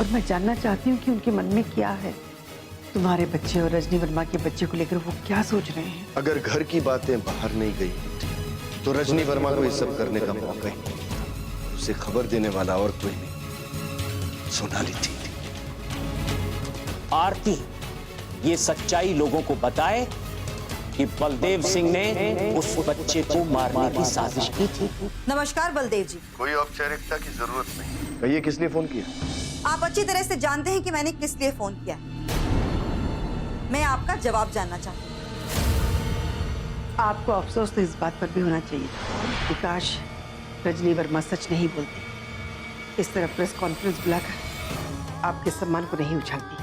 और मैं जानना चाहती हूँ कि उनके मन में क्या है। तुम्हारे बच्चे और रजनी वर्मा के बच्चे को लेकर वो क्या सोच रहे हैं? अगर घर की बातें बाहर नहीं गई होती तो रजनी वर्मा को ये सब करने का मौका ही नहीं था। उसे खबर देने वाला और कोई नहीं, सोनाली थी। आरती ये सच्चाई लोगों को बताए कि बलदेव सिंह ने उस बच्चे को मारने की साजिश की थी। नमस्कार बलदेव जी। कोई औपचारिकता की जरूरत नहीं। कहिए किस लिए फोन किया? आप अच्छी तरह से जानते हैं कि मैंने किस लिए फोन किया। मैं आपका जवाब जानना चाहती हूँ। आपको अफसोस तो इस बात पर भी होना चाहिए था कि काश रजनी वर्मा सच नहीं बोलती, इस तरह प्रेस कॉन्फ्रेंस बुलाकर आपके सम्मान को नहीं उछालती।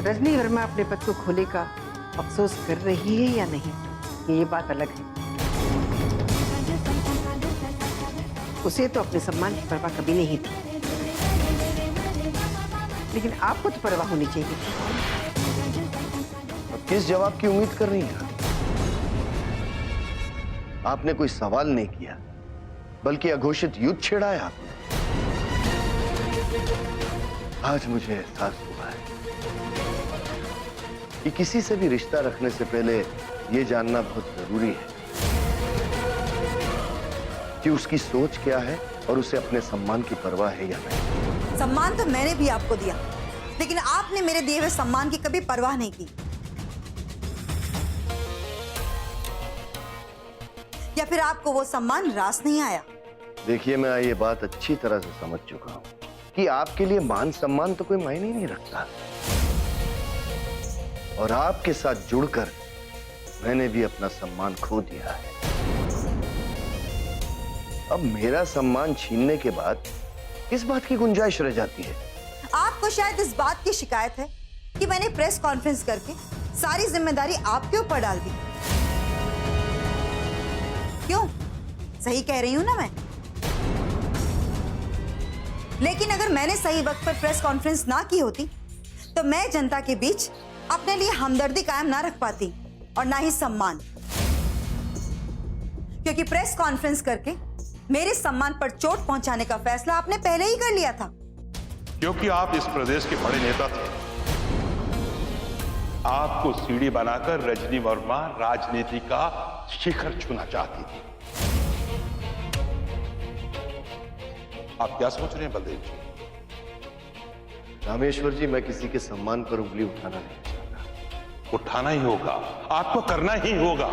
रजनी वर्मा अपने पद को खोने का अफसोस कर रही है या नहीं, ये बात अलग है। उसे तो अपने सम्मान की परवाह कभी नहीं थी, लेकिन आपको तो परवाह होनी चाहिए थी। अब किस जवाब की उम्मीद कर रही हैं? आपने कोई सवाल नहीं किया, बल्कि अघोषित युद्ध छेड़ा है आपने। आज मुझे एहसास हुआ है कि किसी से भी रिश्ता रखने से पहले यह जानना बहुत जरूरी है कि उसकी सोच क्या है और उसे अपने सम्मान की परवाह है या नहीं। सम्मान तो मैंने भी आपको दिया, लेकिन आपने मेरे दिए हुए सम्मान की कभी परवाह नहीं की। या फिर आपको वो सम्मान रास नहीं आया? देखिए, मैं ये बात अच्छी तरह से समझ चुका हूं कि आपके लिए मान सम्मान तो कोई मायने नहीं रखता, और आपके साथ जुड़कर मैंने भी अपना सम्मान खो दिया है। अब मेरा सम्मान छीनने के बाद किस बात की गुंजाइश रह जाती है? आपको शायद इस बात की शिकायत है कि मैंने प्रेस कॉन्फ्रेंस करके सारी जिम्मेदारी आपके ऊपर डाल दी। क्यों? सही कह रही हूं ना मैं? लेकिन अगर मैंने सही वक्त पर प्रेस कॉन्फ्रेंस ना की होती तो मैं जनता के बीच अपने लिए हमदर्दी कायम ना रख पाती और ना ही सम्मान, क्योंकि प्रेस कॉन्फ्रेंस करके मेरे सम्मान पर चोट पहुंचाने का फैसला आपने पहले ही कर लिया था। क्योंकि आप इस प्रदेश के बड़े नेता थे। आपको सीढ़ी बनाकर रजनी वर्मा राजनीति का शिखर छूना चाहती थी। आप क्या सोच रहे हैं बलदेव जी? रामेश्वर जी, मैं किसी के सम्मान पर उंगली उठाना नहीं चाहता। उठाना ही होगा, आपको करना ही होगा।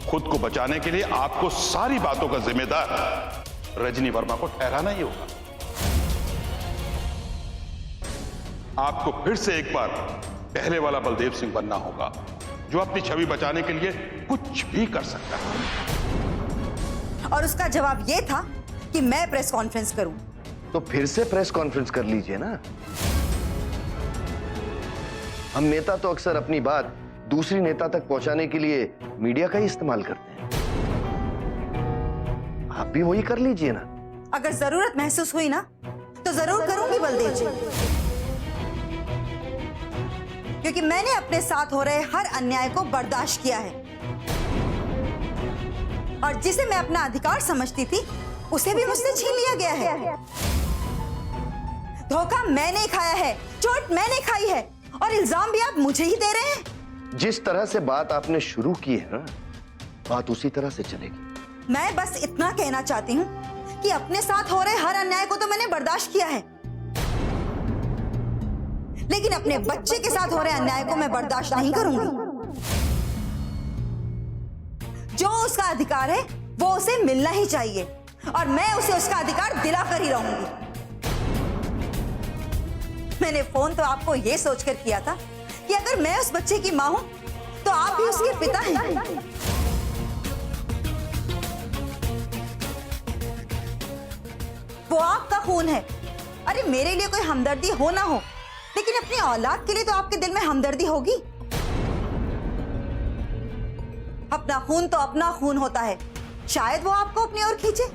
खुद को बचाने के लिए आपको सारी बातों का जिम्मेदार रजनी वर्मा को ठहराना ही होगा। आपको फिर से एक बार पहले वाला बलदेव सिंह बनना होगा, जो अपनी छवि बचाने के लिए कुछ भी कर सकता है। और उसका जवाब यह था कि मैं प्रेस कॉन्फ्रेंस करूं। तो फिर से प्रेस कॉन्फ्रेंस कर लीजिए ना। हम नेता तो अक्सर अपनी बात दूसरी नेता तक पहुंचाने के लिए मीडिया का ही इस्तेमाल करते हैं। आप भी वही कर लीजिए ना। अगर जरूरत महसूस हुई ना तो जरूर करूंगी बलदेव जी, क्योंकि मैंने अपने साथ हो रहे हर अन्याय को बर्दाश्त किया है, और जिसे मैं अपना अधिकार समझती थी उसे भी मुझसे छीन लिया गया है। धोखा मैंने खाया है, चोट मैंने खाई है, और इल्जाम भी आप मुझे ही दे रहे हैं। जिस तरह से बात आपने शुरू की है ना, बात उसी तरह से चलेगी। मैं बस इतना कहना चाहती हूँ कि अपने साथ हो रहे हर अन्याय को तो मैंने बर्दाश्त किया है, लेकिन अपने बच्चे के साथ हो रहे अन्याय को मैं बर्दाश्त नहीं करूंगी। जो उसका अधिकार है वो उसे मिलना ही चाहिए, और मैं उसे उसका अधिकार दिलाकर ही रहूंगी। मैंने फोन तो आपको यह सोचकर किया था कि अगर मैं उस बच्चे की मां हूं तो आप भी उसके पिता हैं। वो आपका खून है। अरे मेरे लिए कोई हमदर्दी हो ना हो, लेकिन अपनी औलाद के लिए तो आपके दिल में हमदर्दी होगी। अपना खून तो अपना खून होता है, शायद वो आपको अपनी ओर खींचे,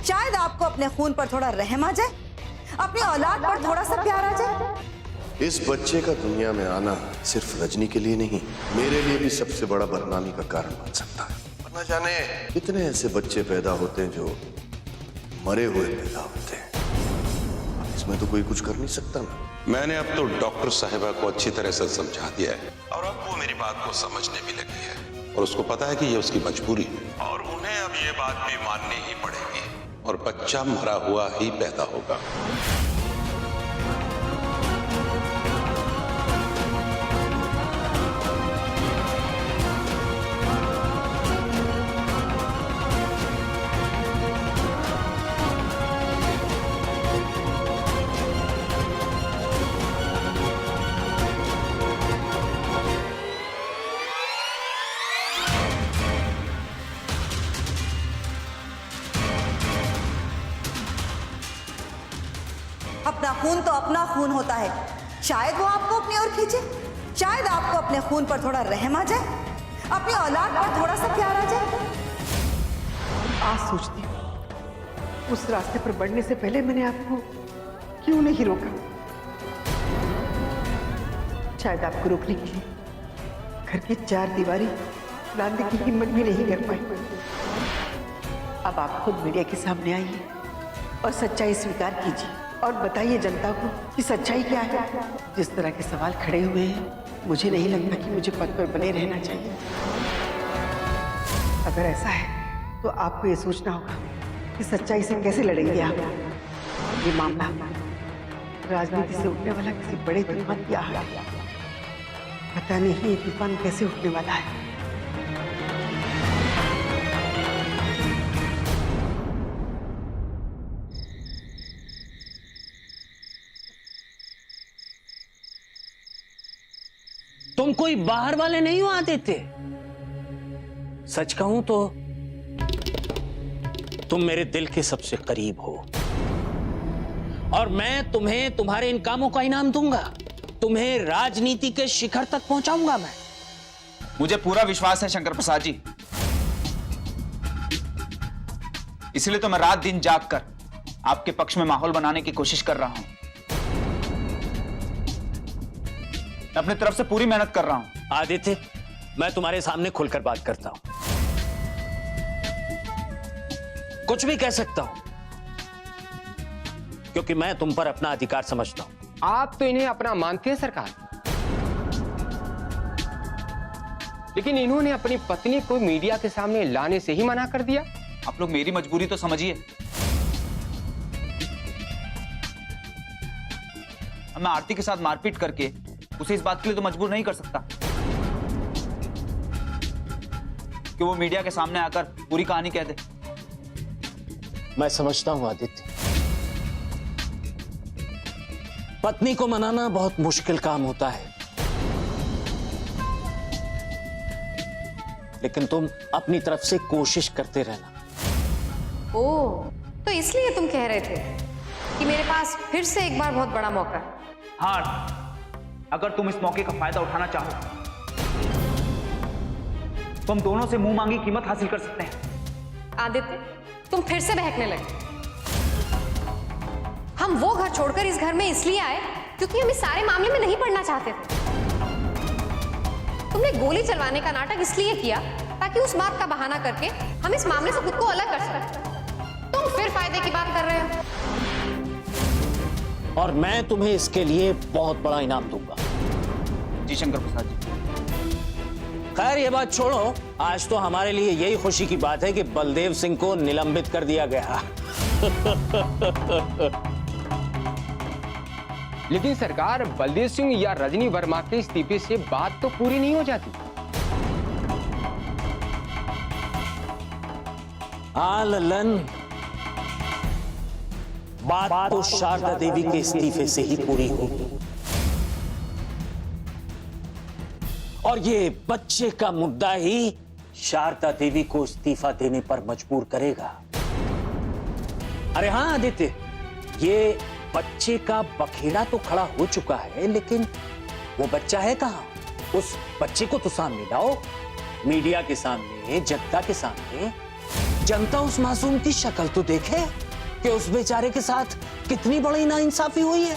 शायद आपको अपने खून पर थोड़ा रहम आ जाए, अपनी औलाद पर थोड़ा सा प्यार आ जाए। इस बच्चे का दुनिया में आना सिर्फ रजनी के लिए नहीं, मेरे लिए भी सबसे बड़ा बदनामी का कारण बन सकता है। न जाने कितने ऐसे बच्चे पैदा होते हैं जो मरे हुए पैदा होते हैं। इसमें तो कोई कुछ कर नहीं सकता ना। मैंने अब तो डॉक्टर साहिबा को अच्छी तरह से समझा दिया है और अब वो मेरी बात को समझने भी लगी है और उसको पता है कि ये उसकी मजबूरी है और उन्हें अब ये बात भी माननी ही पड़ेगी और बच्चा मरा हुआ ही पैदा होगा। अपना खून तो अपना खून होता है, शायद वो आपको अपनी ओर खींचे, शायद आपको अपने खून पर थोड़ा रहम आ जाए, अपनी औलाद पर थोड़ा सा प्यार आ जाए। आज सोचती हूँ उस रास्ते पर बढ़ने से पहले मैंने आपको क्यों नहीं रोका। शायद आपको रोकने के लिए घर की चार दीवारी लांघने की हिम्मत भी नहीं कर पाई। अब आप खुद मीडिया के सामने आइए और सच्चाई स्वीकार कीजिए और बताइए जनता को कि सच्चाई क्या है। जिस तरह के सवाल खड़े हुए हैं, मुझे नहीं लगता कि मुझे पद पर बने रहना चाहिए। अगर ऐसा है तो आपको ये सोचना होगा कि सच्चाई से कैसे लड़ेंगे आप। ये मामला राजनीति से उठने वाला किसी बड़े तूफान की आहट है। पता नहीं ये तूफान कैसे उठने वाला है। तुम कोई बाहर वाले नहीं हो आदित्य। सच कहूं तो तुम मेरे दिल के सबसे करीब हो और मैं तुम्हें तुम्हारे इन कामों का इनाम दूंगा। तुम्हें राजनीति के शिखर तक पहुंचाऊंगा मैं। मुझे पूरा विश्वास है शंकर प्रसाद जी, इसलिए तो मैं रात दिन जाग कर आपके पक्ष में माहौल बनाने की कोशिश कर रहा हूं। मैं अपनी तरफ से पूरी मेहनत कर रहा हूं। आदित्य, मैं तुम्हारे सामने खुलकर बात करता हूं, कुछ भी कह सकता हूं क्योंकि मैं तुम पर अपना अधिकार समझता हूं। आप तो इन्हें अपना मानते हैं सरकार, लेकिन इन्होंने अपनी पत्नी को मीडिया के सामने लाने से ही मना कर दिया। आप लोग मेरी मजबूरी तो समझिए। अब मैं आरती के साथ मारपीट करके उसे इस बात के लिए तो मजबूर नहीं कर सकता कि वो मीडिया के सामने आकर पूरी कहानी कह दे। मैं समझता हूं आदित्य, पत्नी को मनाना बहुत मुश्किल काम होता है, लेकिन तुम अपनी तरफ से कोशिश करते रहना। ओह, तो इसलिए तुम कह रहे थे कि मेरे पास फिर से एक बार बहुत बड़ा मौका है। हाँ, अगर तुम इस मौके का फायदा उठाना चाहो तो हम दोनों से मुंह मांगी कीमत हासिल कर सकते हैं। आदित्य, तुम फिर से बहकने लगे। हम वो घर छोड़कर इस घर में इसलिए आए क्योंकि हम इस सारे मामले में नहीं पड़ना चाहते थे। तुमने गोली चलवाने का नाटक इसलिए किया ताकि उस बात का बहाना करके हम इस मामले से खुद को अलग कर सकें। तुम फिर फायदे की बात कर रहे हो और मैं तुम्हें इसके लिए बहुत बड़ा इनाम दूंगा। जी शंकर प्रसाद जी। खैर ये बात छोड़ो, आज तो हमारे लिए यही खुशी की बात है कि बलदेव सिंह को निलंबित कर दिया गया। लेकिन सरकार, बलदेव सिंह या रजनी वर्मा के इस्तीफे से बात तो पूरी नहीं हो जाती। हाँ ललन, बात तो शारदा देवी के इस्तीफे से ही पूरी होगी और ये बच्चे का मुद्दा ही शारदा देवी को इस्तीफा देने पर मजबूर करेगा। अरे हाँ आदित्य, ये बच्चे का बखेड़ा तो खड़ा हो चुका है, लेकिन वो बच्चा है कहाँ? उस बच्चे को तो सामने लाओ, मीडिया के सामने, जनता के सामने। जनता उस मासूम की शक्ल तो देखे कि उस बेचारे के साथ कितनी बड़ी नाइंसाफी हुई है।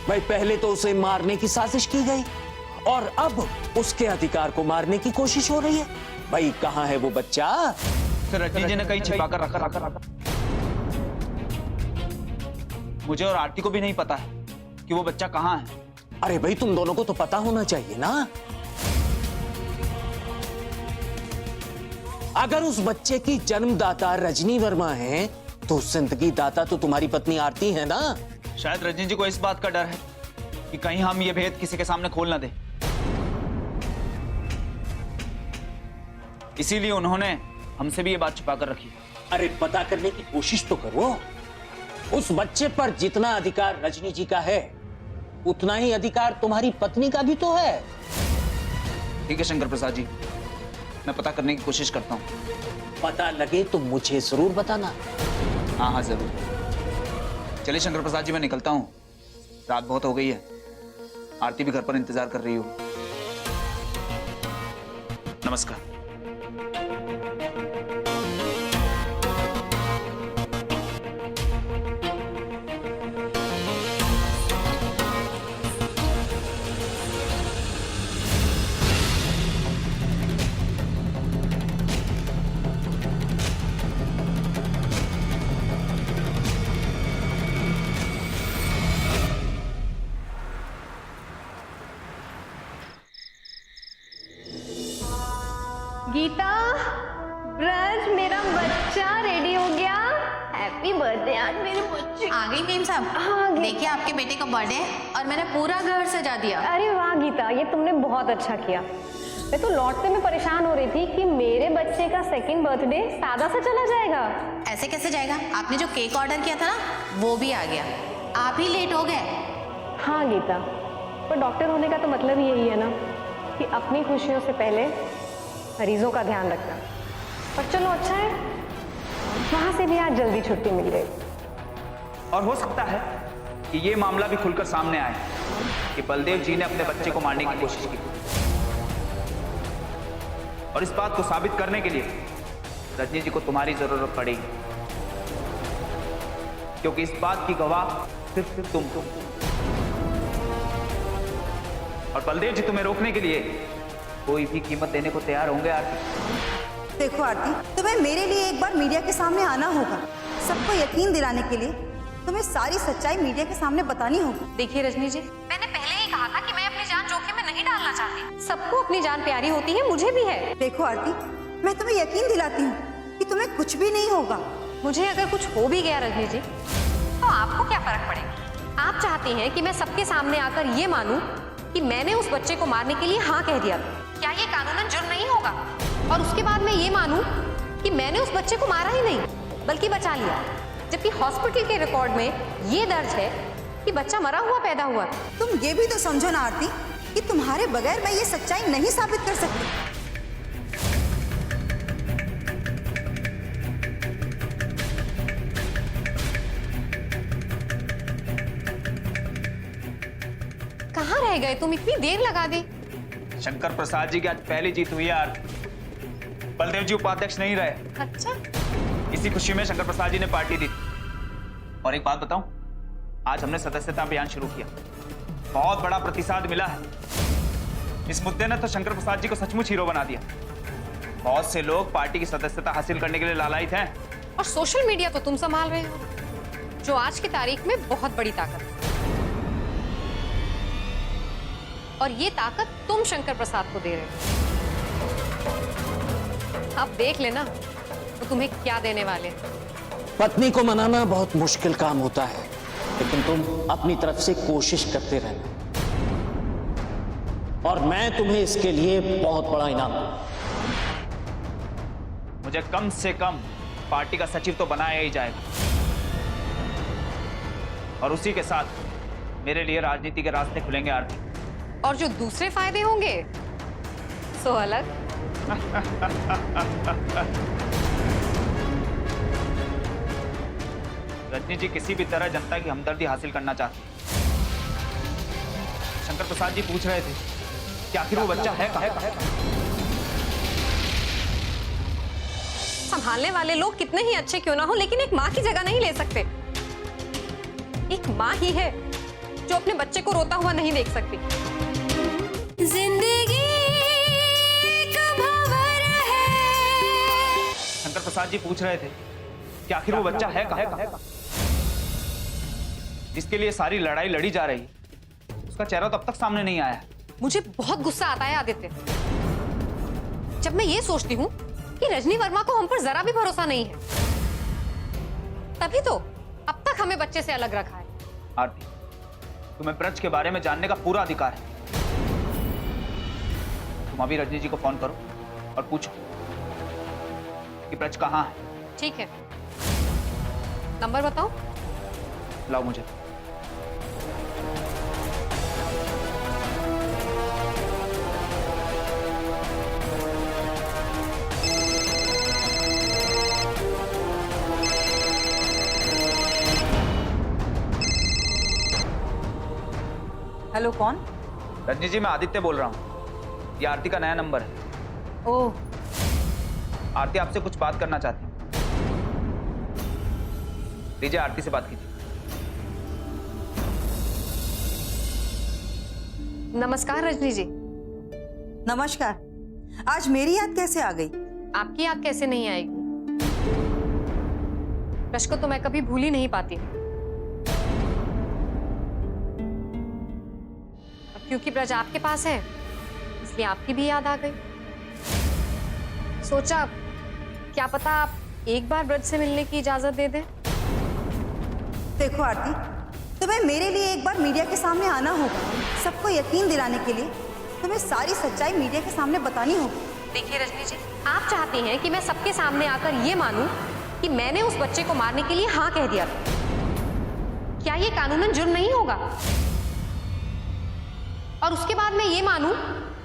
भाई पहले तो उसे मारने की साजिश की गई और अब उसके अधिकार को मारने की कोशिश हो रही है। भाई कहाँ है वो बच्चा? फिर रजनी जी ने कहीं छिपा कर रखा। मुझे और आरती को भी नहीं पता है कि वो बच्चा कहाँ है। अरे भाई तुम दोनों को तो पता होना चाहिए ना। अगर उस बच्चे की जन्मदाता रजनी वर्मा है तो जिंदगी दाता तो तुम्हारी पत्नी आरती है ना। शायद रजनी जी को इस बात का डर है कि कहीं हम ये भेद किसी के सामने खोल ना दें, इसीलिए उन्होंने हमसे भी ये बात छुपा कर रखी। अरे पता करने की कोशिश तो करो। उस बच्चे पर जितना अधिकार रजनी जी का है उतना ही अधिकार तुम्हारी पत्नी का भी तो है। ठीक है शंकर प्रसाद जी, मैं पता करने की कोशिश करता हूँ। पता लगे तो मुझे जरूर बताना। हाँ हाँ जरूर। चलिए शंकर प्रसाद जी, मैं निकलता हूँ, रात बहुत हो गई है। आरती भी घर पर इंतजार कर रही हो। नमस्कार। गीता, ब्रज, मेरा बच्चा रेडी हो गया। हैप्पी बर्थडे आज मेरे बच्चे। आ गई मेम साहब। हाँ, देखिए आपके बेटे का बर्थडे है और मैंने पूरा घर सजा दिया। अरे वाह गीता, ये तुमने बहुत अच्छा किया। मैं तो लौटते में परेशान हो रही थी कि मेरे बच्चे का सेकंड बर्थडे सादा सा चला जाएगा। ऐसे कैसे जाएगा? आपने जो केक ऑर्डर किया था ना, वो भी आ गया। आप ही लेट हो गए। हाँ गीता, पर डॉक्टर होने का तो मतलब यही है ना कि अपनी खुशियों से पहले मरीजों का ध्यान रखना। पर चलो अच्छा है, वहां से भी आज जल्दी छुट्टी मिल गई। और हो सकता है कि ये मामला भी खुलकर सामने आए कि बलदेव जी ने अपने बच्चे को मारने की कोशिश की, और इस बात को साबित करने के लिए रजनी जी को तुम्हारी जरूरत पड़ेगी, क्योंकि इस बात की गवाह सिर्फ तुम। और बलदेव जी तुम्हें रोकने के लिए कोई भी कीमत देने को तैयार होंगे। आरती, देखो आरती, तुम्हें मेरे लिए एक बार मीडिया के सामने आना होगा। सबको यकीन दिलाने के लिए तुम्हें सारी सच्चाई मीडिया के सामने बतानी होगी। देखिए रजनी जी, मैंने पहले ही कहा था कि मैं अपनी जान जोखिम में नहीं डालना चाहती। सबको अपनी जान प्यारी होती है, मुझे भी है। देखो आरती, मैं तुम्हें यकीन दिलाती हूँ कि तुम्हें कुछ भी नहीं होगा। मुझे अगर कुछ हो भी गया रजनी जी, तो आपको क्या फर्क पड़ेगा? आप चाहती हैं कि मैं सबके सामने आकर ये मानूं कि मैंने उस बच्चे को मारने के लिए हाँ कह दिया था। क्या ये कानूनन जुर्म नहीं होगा? और उसके बाद मैं ये मानूं कि मैंने उस बच्चे को मारा ही नहीं बल्कि बचा लिया, जबकि हॉस्पिटल के रिकॉर्ड में ये दर्ज है कि बच्चा मरा हुआ पैदा हुआ था। तुम ये भी तो समझो ना आरती कि तुम्हारे बगैर मैं ये सच्चाई नहीं साबित कर सकती। कहाँ रह गए तुम? इतनी देर लगा दी। शंकर प्रसाद जी की आज पहली जीत हुई है आरती। बलदेव जी उपाध्यक्ष नहीं रहे। अच्छा, इसी खुशी में शंकर प्रसाद जी ने पार्टी दी। और एक बात बताऊं, आज हमने सदस्यता अभियान शुरू किया, बहुत बड़ा प्रतिसाद मिला है। इस मुद्दे ने तो शंकर प्रसाद जी को सचमुच हीरो बना दिया। बहुत से लोग पार्टी की सदस्यता हासिल करने के लिए लालायित हैं। और सोशल मीडिया तो तुम संभाल रहे हो, जो आज की तारीख में बहुत बड़ी ताकत है। और ये ताकत तुम शंकर प्रसाद को दे रहे हो। अब देख लेना वो तुम्हें क्या देने वाले हैं। पत्नी को मनाना बहुत मुश्किल काम होता है, लेकिन तुम अपनी तरफ से कोशिश करते रहना, और मैं तुम्हें इसके लिए बहुत बड़ा इनाम दूंगा। मुझे कम से कम पार्टी का सचिव तो बनाया ही जाएगा, और उसी के साथ मेरे लिए राजनीति के रास्ते खुलेंगे आरती। और जो दूसरे फायदे होंगे सो अलग। रजनी जी किसी भी तरह जनता की हमदर्दी हासिल करना चाहती। शंकर प्रसाद जी पूछ रहे थे कि आखिर वो बच्चा है कहाँ? संभालने वाले लोग कितने ही अच्छे क्यों ना हो, लेकिन एक माँ की जगह नहीं ले सकते। एक माँ ही है जो अपने बच्चे को रोता हुआ नहीं देख सकती। शंकर प्रसाद जी पूछ रहे थे कि आखिर वो बच्चा है कहाँ। जिसके लिए सारी लड़ाई लड़ी जा रही है उसका चेहरा तो अब तक सामने नहीं आया है। मुझे बहुत गुस्सा आता है आदित्य, जब मैं ये सोचती हूँ कि रजनी वर्मा को हम पर जरा भी भरोसा नहीं है। तभी तो अब तक हमें बच्चे से अलग रखा है। आरती, तुम्हें ब्रज के बारे में जानने का पूरा अधिकार है। तुम अभी रजनी जी को फोन करो और पूछो कि ब्रज कहाँ है। ठीक है, नंबर बताओ। लाओ मुझे। हेलो, कौन? रजनी जी, मैं आदित्य बोल रहा हूँ। ये आरती का नया नंबर है। ओह, आरती आपसे कुछ बात करना चाहती है। लीजिए, आरती से बात कीजिए। नमस्कार रजनी जी। नमस्कार। आज मेरी याद कैसे आ गई? आपकी याद कैसे नहीं आएगी? ब्रज को तो मैं कभी भूल ही नहीं पाती। अब क्योंकि ब्रज आपके पास है इसलिए आपकी भी याद आ गई। सोचा क्या पता आप एक बार ब्रज से मिलने की इजाजत दे दें। देखो आरती, तुम्हें मेरे लिए एक बार मीडिया के सामने आना होगा। सबको यकीन दिलाने के लिए तुम्हें सारी सच्चाई मीडिया के सामने बतानी होगी। देखिए रजनी जी, आप चाहती हैं कि मैं सबके सामने आकर ये मानूं कि मैंने उस बच्चे को मारने के लिए हाँ कह दिया था। क्या ये कानूनन जुर्म नहीं होगा? और उसके बाद मैं ये मानूं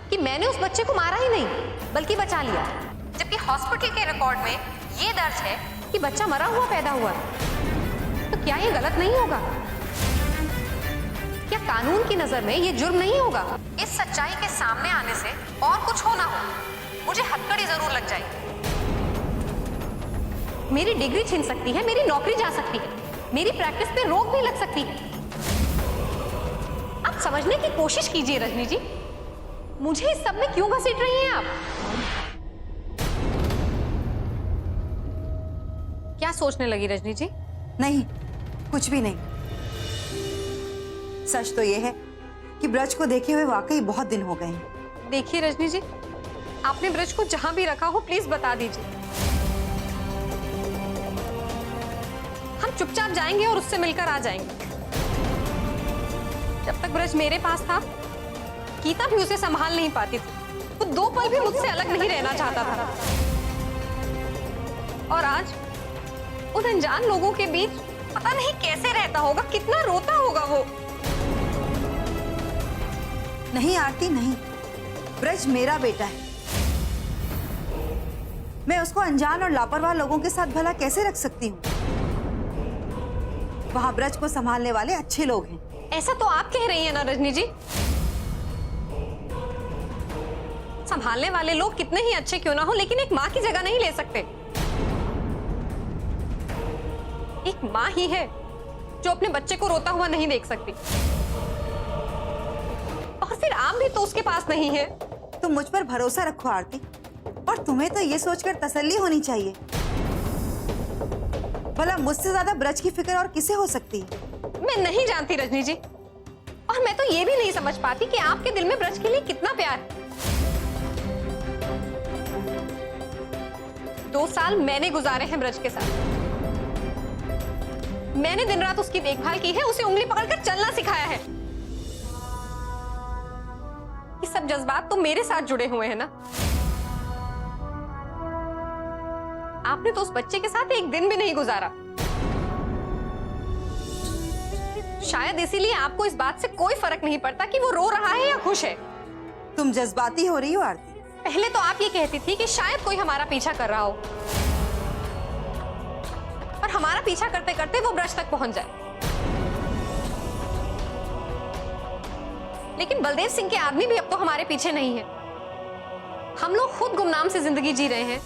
कि मैंने उस बच्चे को मारा ही नहीं बल्कि बचा लिया, जबकि हॉस्पिटल के रिकॉर्ड में ये दर्ज है कि बच्चा मरा हुआ पैदा हुआ है। तो क्या ये गलत नहीं होगा? क्या कानून की नजर में ये जुर्म नहीं होगा? इस सच्चाई के सामने आने से और कुछ हो ना हो, मुझे हथकड़ी जरूर लग जाएगी। मेरी डिग्री छिन सकती है, मेरी नौकरी जा सकती है, मेरी प्रैक्टिस पे रोक भी लग सकती है। आप समझने की कोशिश कीजिए रजनी जी, मुझे इस सब में क्यों घसीट रही हैं आप? क्या सोचने लगी रजनी जी? नहीं, कुछ भी नहीं। सच तो यह है कि ब्रज को देखे हुए वाकई बहुत दिन हो गए हैं। देखिए रजनी जी, आपने ब्रज को जहां भी रखा हो प्लीज बता दीजिए। हम चुपचाप जाएंगे और उससे मिलकर आ जाएंगे। जब तक ब्रज मेरे पास था, गीता भी उसे संभाल नहीं पाती थी। वो दो पल भी मुझसे अलग नहीं रहना चाहता था। और आज उन अनजान लोगों के बीच पता नहीं कैसे रहता होगा, कितना रोता होगा वो। नहीं आरती, नहीं। ब्रज मेरा बेटा है। मैं उसको अनजान और लापरवाह लोगों के साथ भला कैसे रख सकती हूँ? वहां ब्रज को संभालने वाले अच्छे लोग हैं। ऐसा तो आप कह रही हैं ना रजनी जी। संभालने वाले लोग कितने ही अच्छे क्यों ना हो, लेकिन एक माँ की जगह नहीं ले सकते। एक माँ ही है जो अपने बच्चे को रोता हुआ नहीं देख सकती। और फिर आप भी तो उसके पास नहीं है। तुम मुझ पर भरोसा रखो आरती, और तुम्हें तो ये सोचकर तसल्ली होनी चाहिए, भला मुझसे ज्यादा ब्रज की फिक्र और किसे हो सकती है? मैं नहीं जानती रजनी जी, और मैं तो ये भी नहीं समझ पाती कि आपके दिल में ब्रज के लिए कितना प्यार है। 2 साल मैंने गुजारे हैं ब्रज के साथ। मैंने दिन रात उसकी देखभाल की है, उसे उंगली पकड़कर चलना सिखाया है। ये सब जज्बात तो मेरे साथ जुड़े हुए हैं ना। आपने तो उस बच्चे के साथ एक दिन भी नहीं गुजारा। शायद इसीलिए आपको इस बात से कोई फर्क नहीं पड़ता कि वो रो रहा है या खुश है। तुम जज्बाती हो रही हो आरती। पहले तो आप ये कहती थी कि शायद कोई हमारा पीछा कर रहा हो, और हमारा पीछा करते करते वो ब्रज तक पहुंच जाए। लेकिन बलदेव सिंह के आदमी भी अब तो हमारे पीछे नहीं है। हम लोग खुद गुमनाम से जिंदगी जी रहे हैं।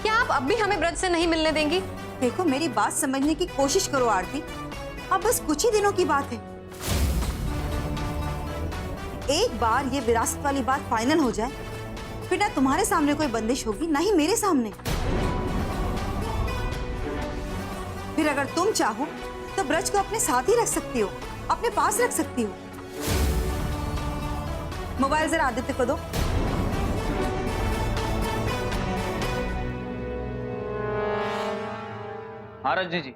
क्या आप अब भी हमें ब्रज से नहीं मिलने देंगी? देखो, मेरी बात समझने की कोशिश करो आरती। अब बस कुछ ही दिनों की बात है। एक बार ये विरासत वाली बात फाइनल हो जाए, फिर ना तुम्हारे सामने कोई बंदिश होगी, ना ही मेरे सामने। फिर अगर तुम चाहो तो ब्रज को अपने साथ ही रख सकती हो, अपने पास रख सकती हो। मोबाइल जरा आदित्य को दो। हाँ रजनी जी।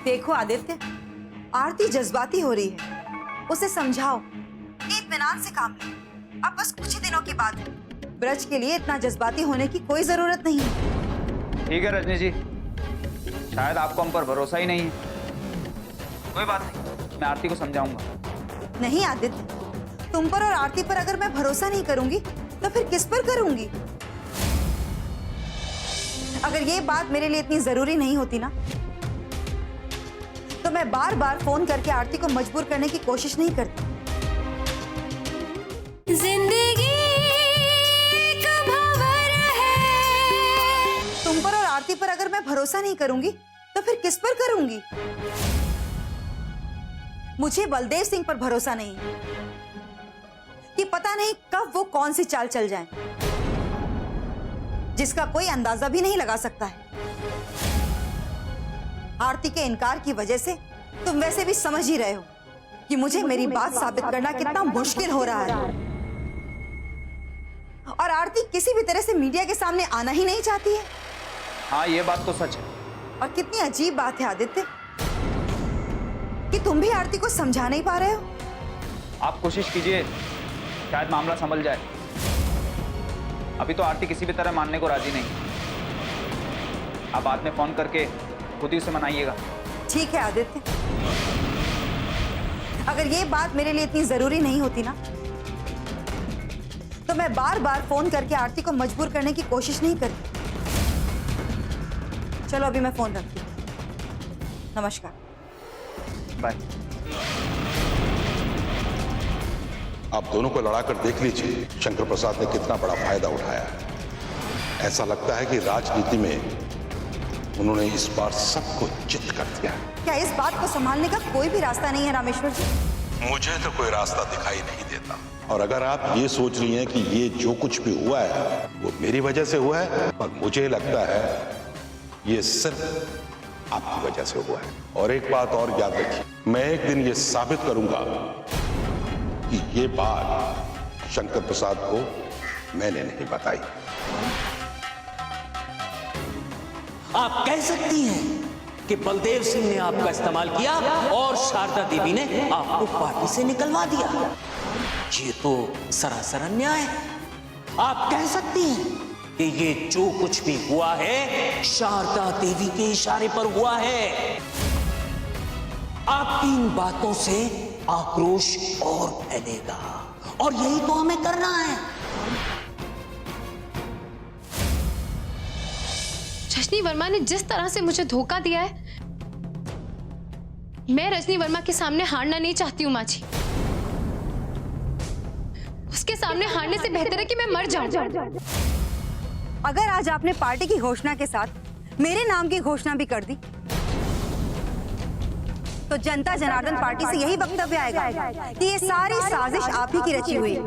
देखो आदित्य, आरती जज्बाती हो रही है, उसे समझाओ, इत्मीनान से काम लो। अब बस कुछ ही दिनों की बात है, ब्रज के लिए इतना जज्बाती होने की कोई जरूरत नहीं है। ठीक है रजनी जी, शायद आपको हम पर भरोसा ही नहीं है। कोई बात नहीं, मैं आरती को समझाऊंगा। नहीं आदित्य, तुम पर और आरती पर अगर मैं भरोसा नहीं करूंगी तो फिर किस पर करूंगी? अगर ये बात मेरे लिए इतनी जरूरी नहीं होती ना, तो मैं बार बार फोन करके आरती को मजबूर करने की कोशिश नहीं करती। जिंदगी एक भंवर है। तुम पर और आरती पर अगर मैं भरोसा नहीं करूंगी तो फिर किस पर करूंगी? मुझे बलदेव सिंह पर भरोसा नहीं कि पता नहीं कब वो कौन सी चाल चल जाए, जिसका कोई अंदाजा भी नहीं लगा सकता है। आरती के इनकार की वजह से तुम वैसे भी समझ ही रहे हो कि मुझे मेरी बात साबित करना कितना मुश्किल हो रहा है। और आरती किसी भी तरह से मीडिया के सामने आना ही नहीं चाहती है। हाँ ये बात तो सच है। और कितनी अजीब बात है आदित्य कि तुम भी आरती को समझा नहीं पा रहे हो। आप कोशिश कीजिए, शायद मामला संभल जाए। अभी तो आरती किसी भी तरह मानने को राजी नहीं। आप बाद में फोन करके खुद ही उसे मनाइएगा। ठीक है आदित्य, अगर ये बात मेरे लिए इतनी जरूरी नहीं होती ना, तो मैं बार बार फोन करके आरती को मजबूर करने की कोशिश नहीं करती। चलो अभी मैं फोन रखती हूँ। नमस्कार। बाय। आप दोनों को लड़ाकर देख लीजिए शंकर प्रसाद ने कितना बड़ा फायदा उठाया है। ऐसा लगता है कि राजनीति में उन्होंने इस बार सबको चित कर दिया। क्या इस बात को संभालने का कोई भी रास्ता नहीं है रामेश्वर जी? मुझे तो कोई रास्ता दिखाई नहीं देता। और अगर आप ये सोच रही हैं कि ये जो कुछ भी हुआ है वो मेरी वजह से हुआ है, पर मुझे लगता है ये सिर्फ आपकी वजह से हुआ है। और एक बात और याद रखिए, मैं एक दिन ये साबित करूंगा कि ये बात शंकर प्रसाद को मैंने नहीं बताई। आप कह सकती हैं कि बलदेव सिंह ने आपका इस्तेमाल किया और शारदा देवी ने आपको पार्टी से निकलवा दिया। ये तो सरासर अन्याय है। आप कह सकती हैं कि ये जो कुछ भी हुआ है शारदा देवी के इशारे पर हुआ है। आपकी इन बातों से आक्रोश और फैलेगा और यही तो हमें करना है। रजनी वर्मा ने जिस तरह से मुझे धोखा दिया है, मैं रजनी वर्मा के सामने हारना नहीं चाहती हूँ माँ जी। उसके सामने हारने से बेहतर है कि मैं मर जाऊं। अगर आज आपने पार्टी की घोषणा के साथ मेरे नाम की घोषणा भी कर दी, तो जनता जनार्दन पार्टी से यही वक्तव्य आएगा कि ये सारी साजिश आप ही की रची हुई है।